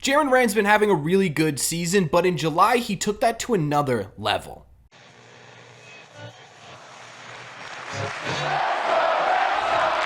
Jarren Duran's been having a really good season, but in July, he took that to another level.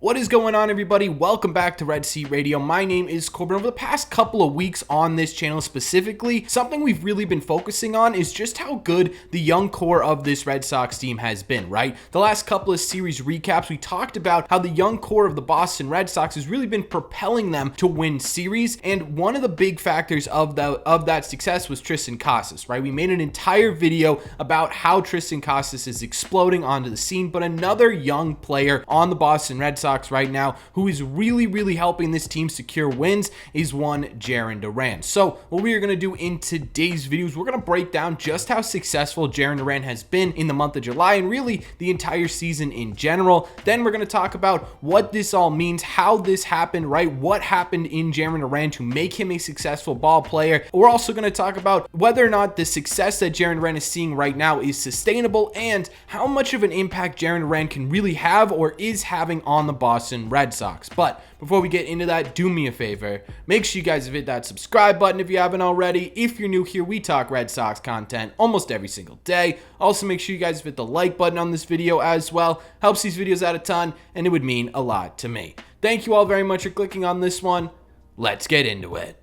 What is going on, everybody? Welcome back to Red Seat Radio. My name is Corbin. Over the past couple of weeks on this channel specifically, something we've really been focusing on is just how good the young core of this Red Sox team has been, right? The last couple of series recaps, we talked about how the young core of the Boston Red Sox has really been propelling them to win series, and one of the big factors of that success was Triston Casas, right? We made an entire video about how Triston Casas is exploding onto the scene, but another young player on the Boston Red Sox right now who is really helping this team secure wins is one Jarren Duran. So what we are going to do in today's videos, we're going to break down just how successful Jarren Duran has been in the month of July and really the entire season in general. Then we're going to talk about what this all means, how this happened, right? What happened in Jarren Duran to make him a successful ball player. We're also going to talk about whether or not the success that Jarren Duran is seeing right now is sustainable and how much of an impact Jarren Duran can really have or is having on the Boston Red Sox. But before we get into that, do me a favor, make sure you guys hit that subscribe button if you haven't already. If you're new here, we talk Red Sox content almost every single day. Also, make sure you guys hit the like button on this video as well. Helps these videos out a ton, and it would mean a lot to me. Thank you all very much for clicking on this one. Let's get into it.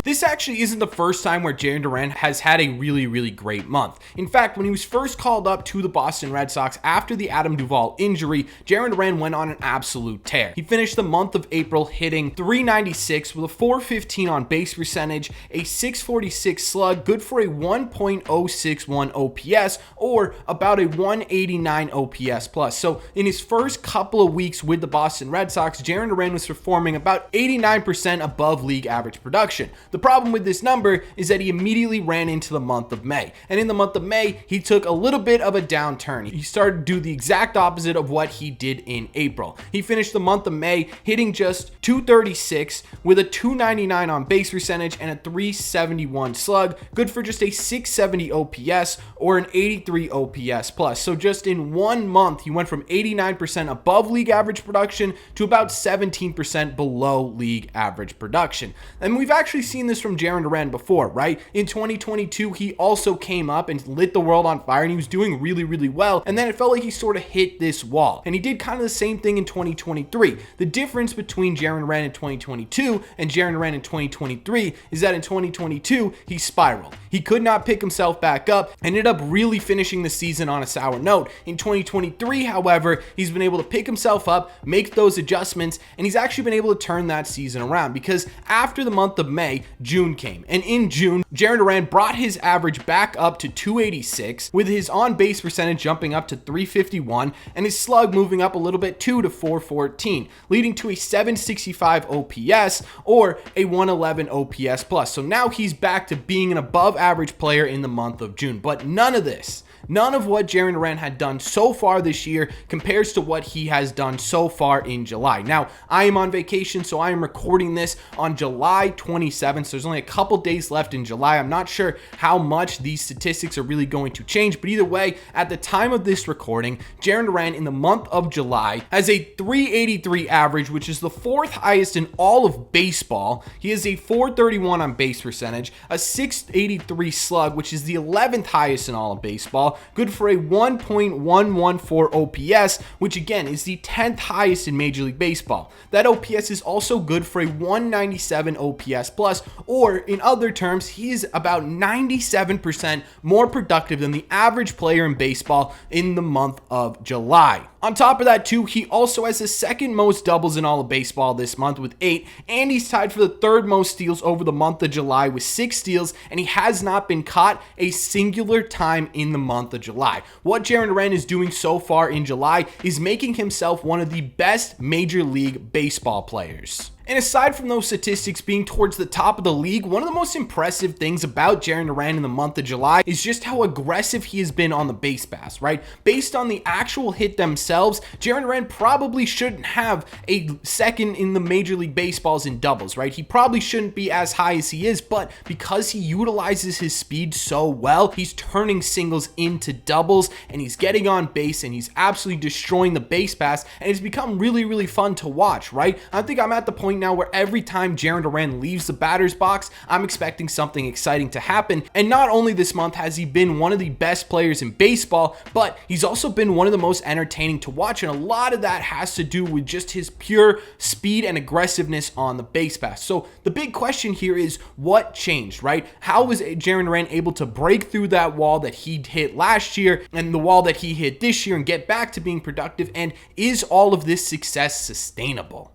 This actually isn't the first time where Jarren Duran has had a really great month. In fact, when he was first called up to the Boston Red Sox after the Adam Duvall injury, Jarren Duran went on an absolute tear. He finished the month of April hitting .396 with a .415 on base percentage, a .646 slug, good for a 1.061 OPS, or about a 189 OPS plus. So in his first couple of weeks with the Boston Red Sox, Jarren Duran was performing about 89% above league average production. The problem with this number is that he immediately ran into the month of May. And in the month of May, he took a little bit of a downturn. He started to do the exact opposite of what he did in April. He finished the month of May hitting just .236 with a .299 on base percentage and a .371 slug, good for just a .670 OPS or an 83 OPS plus. So just in 1 month, he went from 89% above league average production to about 17% below league average production. And we've actually seen this from Jarren Duran before, right? In 2022, he also came up and lit the world on fire, and he was doing really well, and then it felt like he sort of hit this wall. And he did kind of the same thing in 2023. The difference between Jarren Duran in 2022 and Jarren Duran in 2023 is that in 2022, he spiraled. He could not pick himself back up, ended up really finishing the season on a sour note. In 2023, however, he's been able to pick himself up, make those adjustments, and he's actually been able to turn that season around, because after the month of May, June came, and in June, Jarren Duran brought his average back up to .286, with his on-base percentage jumping up to .351 and his slug moving up a little bit too to .414, leading to a .765 OPS or a .111 OPS plus. So now he's back to being an above-average player in the month of June. But none of what Jarren Duran had done so far this year compares to what he has done so far in July. Now, I am on vacation, so I am recording this on July 27th, so there's only a couple days left in July. I'm not sure how much these statistics are really going to change, but either way, at the time of this recording, Jarren Duran in the month of July has a .383 average, which is the 4th highest in all of baseball. He has a .431 on base percentage, a .683 slug, which is the 11th highest in all of baseball, good for a 1.114 OPS, which again is the 10th highest in Major League Baseball. That OPS is also good for a 197 OPS plus, or in other terms, he is about 97% more productive than the average player in baseball in the month of July. On top of that too, he also has the second most doubles in all of baseball this month with 8, and he's tied for the third most steals over the month of July with 6 steals, and he has not been caught a singular time in the month of July. What Jarren Duran is doing so far in July is making himself one of the best Major League Baseball players. And aside from those statistics being towards the top of the league, one of the most impressive things about Jarren Duran in the month of July is just how aggressive he has been on the base pass, right? Based on the actual hit themselves, Jarren Duran probably shouldn't have a second in the Major League Baseballs in doubles, right? He probably shouldn't be as high as he is, but because he utilizes his speed so well, he's turning singles into doubles, and he's getting on base, and he's absolutely destroying the base pass, and it's become really fun to watch, right? I think I'm at the point now where every time Jarren Duran leaves the batter's box, I'm expecting something exciting to happen. And not only this month has he been one of the best players in baseball, but he's also been one of the most entertaining to watch, and a lot of that has to do with just his pure speed and aggressiveness on the base pass. So the big question here is what changed, right? How was Jarren Duran able to break through that wall that he hit last year and the wall that he hit this year and get back to being productive? And is all of this success sustainable?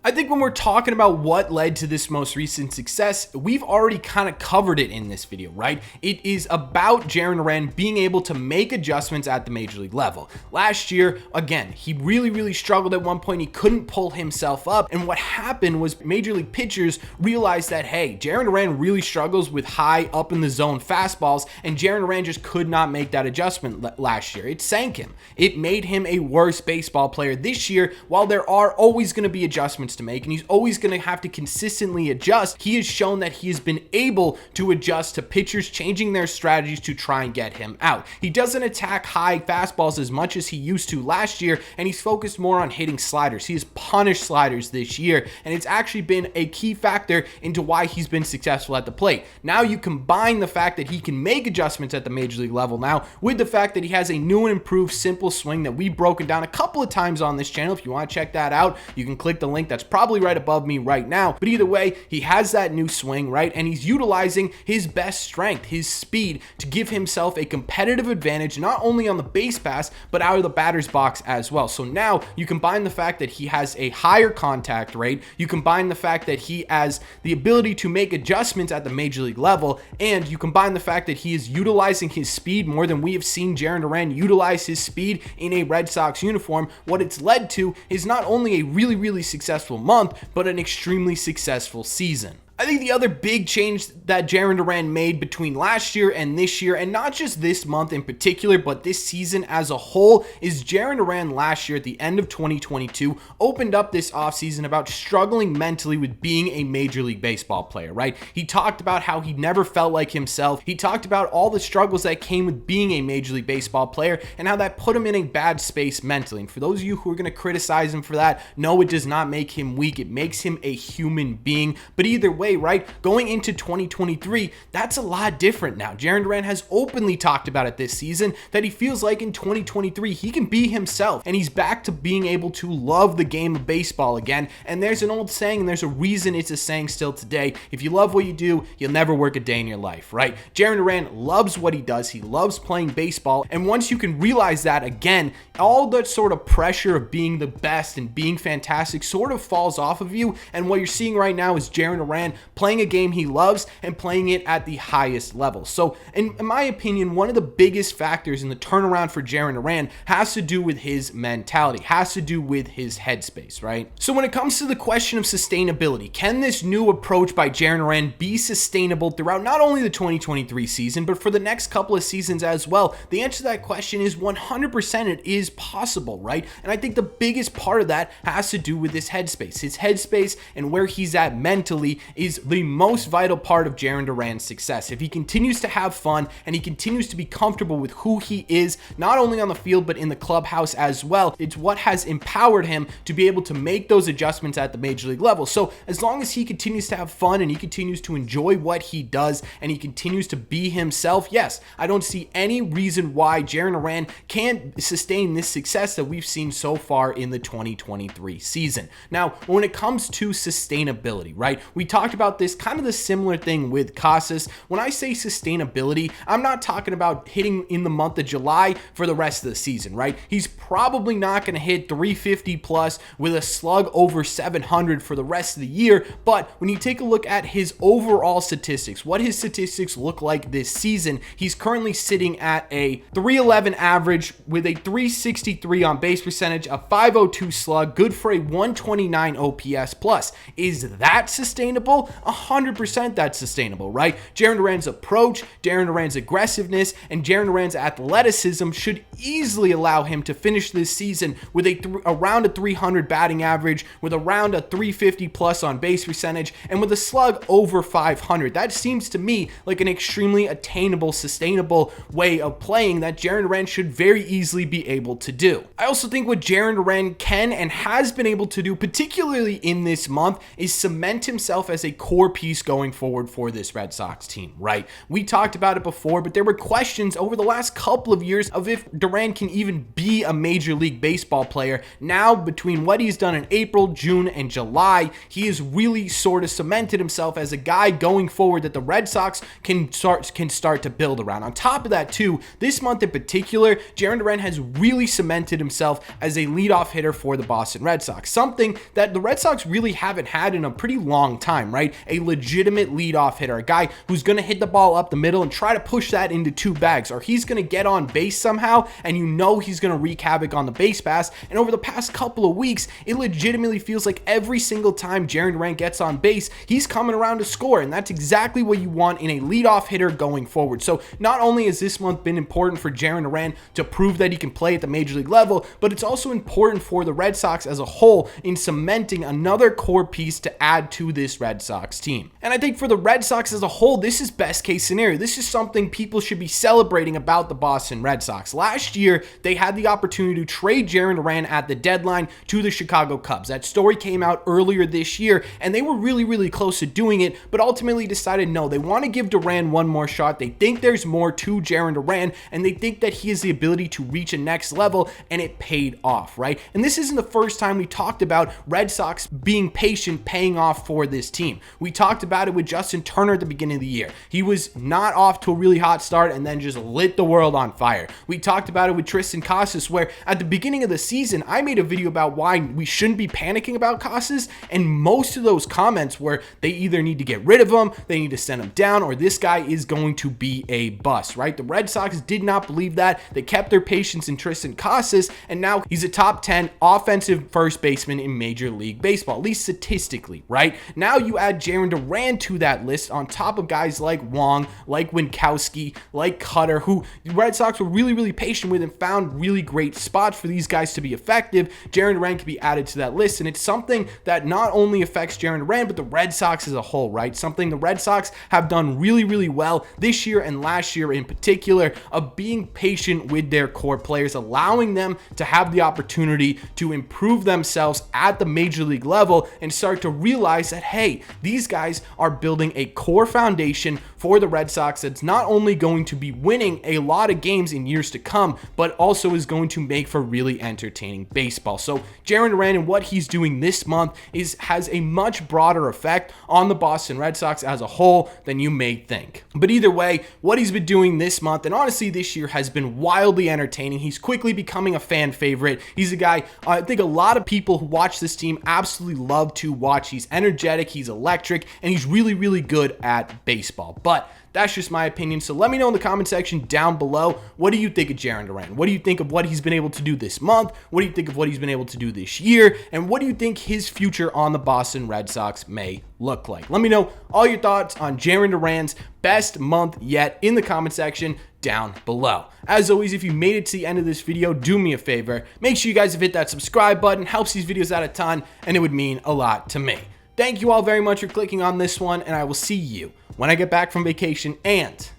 I think when we're talking about what led to this most recent success, we've already kind of covered it in this video, right? It is about Jarren Duran being able to make adjustments at the major league level. Last year, again, he really struggled at one point. He couldn't pull himself up. And what happened was major league pitchers realized that, hey, Jarren Duran really struggles with high up in the zone fastballs, and Jarren Duran just could not make that adjustment last year. It sank him. It made him a worse baseball player this year. While there are always going to be adjustments to make, and he's always going to have to consistently adjust, he has shown that he has been able to adjust to pitchers changing their strategies to try and get him out. He doesn't attack high fastballs as much as he used to last year, and he's focused more on hitting sliders. He has punished sliders this year, and it's actually been a key factor into why he's been successful at the plate. Now you combine the fact that he can make adjustments at the major league level now with the fact that he has a new and improved simple swing that we've broken down a couple of times on this channel. If you want to check that out, you can click the link that's probably right above me right now. But either way, he has that new swing, right? And he's utilizing his best strength, his speed, to give himself a competitive advantage, not only on the base pass, but out of the batter's box as well. So now you combine the fact that he has a higher contact rate, you combine the fact that he has the ability to make adjustments at the major league level, and you combine the fact that he is utilizing his speed more than we have seen Jarren Duran utilize his speed in a Red Sox uniform. What it's led to is not only a really successful month, but an extremely successful season. I think the other big change that Jarren Duran made between last year and this year, and not just this month in particular, but this season as a whole, is Jarren Duran last year at the end of 2022 opened up this offseason about struggling mentally with being a Major League Baseball player, right? He talked about how he never felt like himself. He talked about all the struggles that came with being a Major League Baseball player and how that put him in a bad space mentally. And for those of you who are going to criticize him for that, no, it does not make him weak. It makes him a human being. But either way, right? Going into 2023, that's a lot different now. Jarren Duran has openly talked about it this season that he feels like in 2023 he can be himself, and he's back to being able to love the game of baseball again. And there's an old saying, and there's a reason it's a saying still today: if you love what you do, you'll never work a day in your life, right? Jarren Duran loves what he does. He loves playing baseball, and once you can realize that, again, all that sort of pressure of being the best and being fantastic sort of falls off of you. And what you're seeing right now is Jarren Duran playing a game he loves and playing it at the highest level. So in my opinion, one of the biggest factors in the turnaround for Jarren Duran has to do with his mentality, has to do with his headspace, right? So when it comes to the question of sustainability, can this new approach by Jarren Duran be sustainable throughout not only the 2023 season, but for the next couple of seasons as well? The answer to that question is 100% it is possible, right? And I think the biggest part of that has to do with his headspace. His headspace and where he's at mentally is the most vital part of Jarren Duran's success. If he continues to have fun and he continues to be comfortable with who he is, not only on the field, but in the clubhouse as well, it's what has empowered him to be able to make those adjustments at the major league level. So as long as he continues to have fun and he continues to enjoy what he does and he continues to be himself, yes, I don't see any reason why Jarren Duran can't sustain this success that we've seen so far in the 2023 season. Now, when it comes to sustainability, right, we talked about this kind of the similar thing with Casas. When I say sustainability, I'm not talking about hitting in the month of July for the rest of the season, right? He's probably not going to hit 350 plus with a slug over 700 for the rest of the year. But when you take a look at his overall statistics, what his statistics look like this season, he's currently sitting at a 311 average with a 363 on base percentage, a 502 slug, good for a 129 OPS plus. Is that sustainable? sustainable? 100% that's sustainable, right? Jarren Duran's approach, Jarren Duran's aggressiveness, and Jarren Duran's athleticism should easily allow him to finish this season with around a 300 batting average, with around a 350 plus on base percentage, and with a slug over 500. That seems to me like an extremely attainable, sustainable way of playing that Jarren Duran should very easily be able to do. I also think what Jarren Duran can and has been able to do, particularly in this month, is cement himself as a core piece going forward for this Red Sox team, right? We talked about it before, but there were questions over the last couple of years of if Duran can even be a Major League Baseball player. Now, between what he's done in April, June, and July, he has really sort of cemented himself as a guy going forward that the Red Sox can start to build around. On top of that, too, this month in particular, Jarren Duran has really cemented himself as a leadoff hitter for the Boston Red Sox, something that the Red Sox really haven't had in a pretty long time, right? A legitimate leadoff hitter, a guy who's going to hit the ball up the middle and try to push that into two bags, or he's going to get on base somehow, and you know he's going to wreak havoc on the base pass. And over the past couple of weeks, it legitimately feels like every single time Jarren Duran gets on base, he's coming around to score, and that's exactly what you want in a leadoff hitter going forward. So not only has this month been important for Jarren Duran to prove that he can play at the Major League level, but it's also important for the Red Sox as a whole in cementing another core piece to add to this Red Sox team. And I think for the Red Sox as a whole, this is best case scenario. This is something people should be celebrating about the Boston Red Sox. Last year, they had the opportunity to trade Jarren Duran at the deadline to the Chicago Cubs. That story came out earlier this year, and they were really close to doing it, but ultimately decided no, they want to give Duran one more shot. They think there's more to Jarren Duran, and they think that he has the ability to reach a next level, and it paid off, right? And this isn't the first time we talked about Red Sox being patient paying off for this team. We talked about it with Justin Turner at the beginning of the year. He was not off to a really hot start and then just lit the world on fire. We talked about it with Tristan Casas, where at the beginning of the season, I made a video about why we shouldn't be panicking about Casas, and most of those comments were they either need to get rid of him, they need to send him down, or this guy is going to be a bust, right? The Red Sox did not believe that. They kept their patience in Tristan Casas, and now he's a top 10 offensive first baseman in Major League Baseball, at least statistically, right? Now you add Jarren Duran to that list on top of guys like Wong, like Winkowski, like Cutter, who the Red Sox were really patient with and found really great spots for these guys to be effective. Jarren Duran can be added to that list, and it's something that not only affects Jarren Duran, but the Red Sox as a whole, right? Something the Red Sox have done really well this year and last year in particular, of being patient with their core players, allowing them to have the opportunity to improve themselves at the Major League level and start to realize that, hey, these guys are building a core foundation for the Red Sox that's not only going to be winning a lot of games in years to come, but also is going to make for really entertaining baseball. So Jarren Duran and what he's doing this month has a much broader effect on the Boston Red Sox as a whole than you may think. But either way, what he's been doing this month, and honestly this year, has been wildly entertaining. He's quickly becoming a fan favorite. He's a guy I think a lot of people who watch this team absolutely love to watch. He's energetic, he's electric, and he's really good at baseball. But that's just my opinion. So let me know in the comment section down below, what do you think of Jarren Duran? What do you think of what he's been able to do this month? What do you think of what he's been able to do this year? And what do you think his future on the Boston Red Sox may look like? Let me know all your thoughts on Jarren Duran's best month yet in the comment section down below. As always, if you made it to the end of this video, do me a favor. Make sure you guys have hit that subscribe button. Helps these videos out a ton, and it would mean a lot to me. Thank you all very much for clicking on this one, and I will see you when I get back from vacation and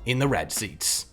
in the red seats.